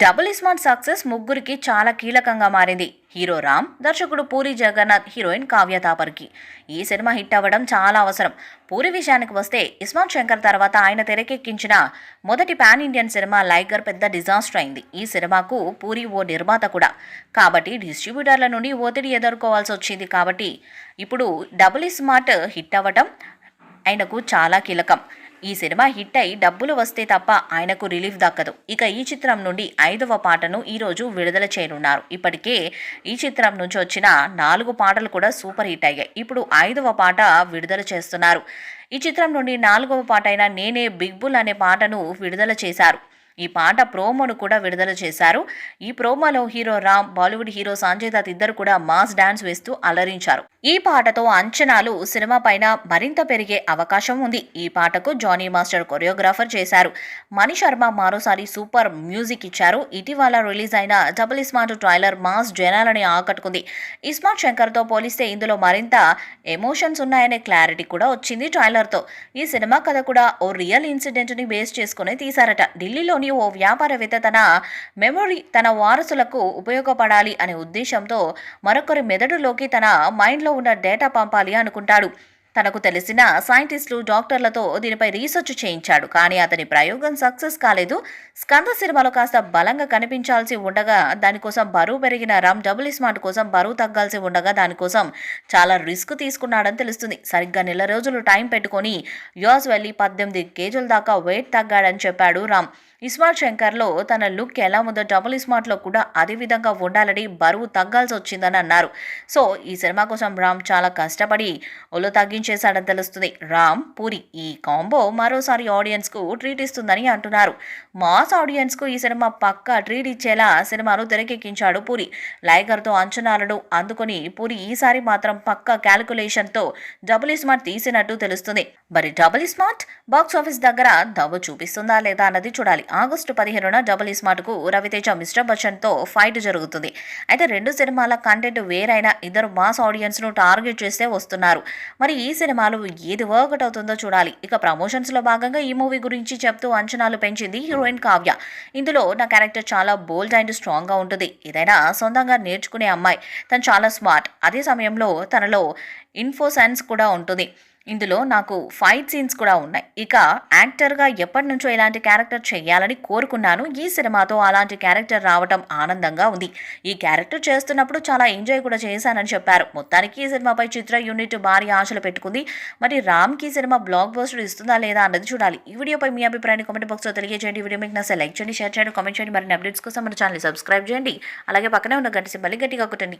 Double smart success ముగ్గురికి చాలా కీలకంగా మారింది. హీరో రామ్, దర్శకుడు పూరి జగన్నాథ్, హీరోయిన్ కావ్య తాపర్కి ఈ సినిమా హిట్ అవ్వడం చాలా అవసరం. పూరి విషయానికి వస్తే ఇస్మార్ట్ శంకర్ తర్వాత ఆయన తెరకెక్కించిన మొదటి పాన్ ఇండియన్ సినిమా లైగర్ పెద్ద డిజాస్టర్ అయింది. ఈ సినిమాకు పూరి ఓ నిర్మాత కూడా, కాబట్టి డిస్ట్రిబ్యూటర్ల నుండి ఒత్తిడి ఎదుర్కోవాల్సి వచ్చింది. కాబట్టి ఇప్పుడు డబుల్ స్మార్ట్ హిట్ అవ్వటం ఆయనకు చాలా కీలకం. ఈ సినిమా హిట్ అయి డబ్బులు వస్తే తప్ప ఆయనకు రిలీఫ్ దక్కదు. ఇక ఈ చిత్రం నుండి 5వ పాటను ఈరోజు విడుదల చేయనున్నారు. ఇప్పటికే ఈ చిత్రం నుంచి వచ్చిన 4 పాటలు కూడా సూపర్ హిట్ అయ్యాయి. ఇప్పుడు 5వ పాట విడుదల చేస్తున్నారు. ఈ చిత్రం నుండి 4వ పాట అయిన నేనే బిగ్ బుల్ అనే పాటను విడుదల చేశారు. ఈ పాట ప్రోమోను కూడా విడుదల చేశారు. ఈ ప్రోమోలో హీరో రామ్, బాలీవుడ్ హీరో సంజయ్ దత్ ఇద్దరు కూడా మాస్ డాన్స్ వేస్తూ అలరించారు. ఈ పాటతో అంచనాలు సినిమా పైన మరింత పెరిగే అవకాశం ఉంది. ఈ పాటకు జానీ మాస్టర్ కొరియోగ్రాఫర్ చేశారు. మణి శర్మ మరోసారి సూపర్ మ్యూజిక్ ఇచ్చారు. ఇటీవల రిలీజ్ అయిన డబుల్ స్మార్ట్ ట్రైలర్ మాస్ జనాలని ఆకట్టుకుంది. ఇస్మార్ట్ శంకర్తో పోలిస్తే ఇందులో మరింత ఎమోషన్స్ ఉన్నాయనే క్లారిటీ కూడా వచ్చింది ట్రైలర్తో. ఈ సినిమా కథ కూడా ఓ రియల్ ఇన్సిడెంట్ని బేస్ చేసుకుని తీశారట. ఢిల్లీలో ఓ వ్యాపారవేత్త తన మెమొరీ తన వారసులకు ఉపయోగపడాలి అనే ఉద్దేశంతో మరొకరి మెదడులోకి తన మైండ్లో ఉన్న డేటా పంపాలి అనుకుంటాడు. తనకు తెలిసిన సైంటిస్టులు, డాక్టర్లతో దీనిపై రీసెర్చ్ చేయించాడు. కానీ అతని ప్రయోగం సక్సెస్ కాలేదు. స్కంద సినిమాలో కాస్త బలంగా కనిపించాల్సి ఉండగా దానికోసం బరువు పెరిగిన రామ్ డబుల్ స్మార్ట్ కోసం బరువు తగ్గాల్సి ఉండగా దానికోసం చాలా రిస్క్ తీసుకున్నాడని తెలుస్తుంది. సరిగ్గా నెల రోజులు టైం పెట్టుకొని యుఎస్ వెళ్ళి 18 కేజీల దాకా వెయిట్ తగ్గాడని చెప్పాడు రామ్. ఇస్మార్ట్ శంకర్లో తన లుక్ ఎలా ఉందో డబుల్ స్మార్ట్లో కూడా అదే విధంగా ఉండాలని బరువు తగ్గాల్సి వచ్చిందని అన్నారు. సో ఈ సినిమా కోసం రామ్ చాలా కష్టపడి ఒళ్ళు తగ్గించేశాడని తెలుస్తుంది. రామ్, పూరి ఈ కాంబో మరోసారి ఆడియన్స్కు ట్రీట్ ఇస్తుందని అంటున్నారు. మాస్ ఆడియన్స్కు ఈ సినిమా పక్కా ట్రీట్ ఇచ్చేలా సినిమాను తెరకెక్కించాడు పూరి. లైగర్తో అంచనాలను అందుకొని పూరి ఈసారి మాత్రం పక్కా క్యాలిక్యులేషన్తో డబుల్ స్మార్ట్ తీసినట్టు తెలుస్తుంది. మరి డబుల్ స్మార్ట్ బాక్స్ ఆఫీస్ దగ్గర దవ్వు చూపిస్తుందా లేదా అన్నది చూడాలి. ఆగస్టు 15న డబుల్ స్మార్ట్కు రవితేజ, మిస్టర్ బచ్చన్తో ఫైట్ జరుగుతుంది. అయితే 2 సినిమాల కంటెంట్ వేరైనా ఇద్దరు మాస్ ఆడియన్స్ను టార్గెట్ చేస్తే వస్తున్నారు. మరి ఈ సినిమాలు ఏది వర్కౌట్ అవుతుందో చూడాలి. ఇక ప్రమోషన్స్లో భాగంగా ఈ మూవీ గురించి చెప్తూ అంచనాలు పెంచింది హీరోయిన్ కావ్య. ఇందులో నా క్యారెక్టర్ చాలా బోల్డ్ అండ్ స్ట్రాంగ్గా ఉంటుంది. ఏదైనా సొంతంగా నేర్చుకునే అమ్మాయి. తను చాలా స్మార్ట్. అదే సమయంలో తనలో ఇన్ఫోసెన్స్ కూడా ఉంటుంది. ఇందులో నాకు ఫైట్ సీన్స్ కూడా ఉన్నాయి. ఇక యాక్టర్గా ఎప్పటి నుంచో ఇలాంటి క్యారెక్టర్ చేయాలని కోరుకున్నాను. ఈ సినిమాతో అలాంటి క్యారెక్టర్ రావడం ఆనందంగా ఉంది. ఈ క్యారెక్టర్ చేస్తున్నప్పుడు చాలా ఎంజాయ్ కూడా చేశానని చెప్పారు. మొత్తానికి ఈ సినిమాపై చిత్ర యూనిట్ భారీ ఆశలు పెట్టుకుంది. మరి రామ్కి ఈ సినిమా బ్లాక్ బస్టర్ ఇస్తుందా లేదా అన్నది చూడాలి. ఈ వీడియోపై మీ అభిప్రాయాన్ని కామెంట్ బాక్స్లో తెలియజేయండి. వీడియో మీకు నచ్చితే లైక్ చేయండి, షేర్ చేయండి, కామెంట్ చేయండి. మరిన్ని అప్డేట్స్ కోసం మన ఛానల్ సబ్స్క్రైబ్ చేయండి. అలాగే పక్కనే ఉన్న గంట సింబల్ని గట్టిగా కొట్టండి.